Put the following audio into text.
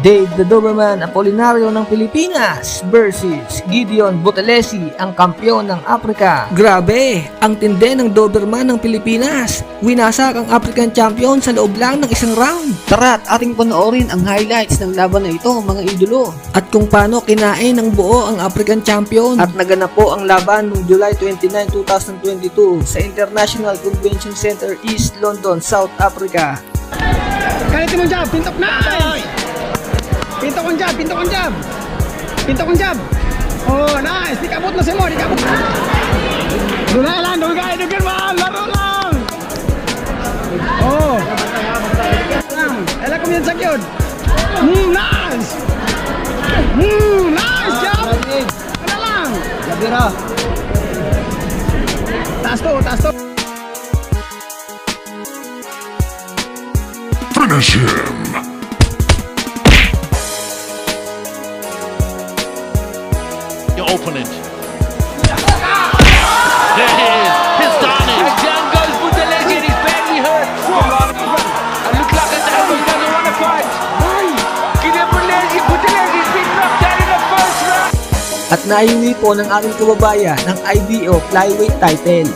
Dave the Doberman Apolinario ng Pilipinas versus Gideon Buthelezi, ang kampiyon ng Africa. Grabe, ang tindi ng Doberman ng Pilipinas. Winasak ang African champion sa loob lang ng isang round. Tara at ating panoorin ang highlights ng laban na ito, mga idolo. At kung paano kinain ng buo ang African champion. At naganap po ang laban noong July 29, 2022 sa International Convention Center, East London, South Africa. Kalitin mong jab, pintok na! Pintok kong jab, pintok kong jab! Pintok kong jab! Oh, nice! Di kabot na si mo, di kabot! Dugay lang, dugay man! Laro lang! Oh! Ela ko yan sa kyod! Nice! Nice jab! Ano lang? Labira! Taas to, taas to! Finish him! Your opponent. There he is. He's done it. And down goes Buthelezi and he's badly hurt. And looks like as though he doesn't want to fight. Gideon Buthelezi's been knocked out in the first round. At naiuwi po ng ating kababayan ng IBO Flyweight title.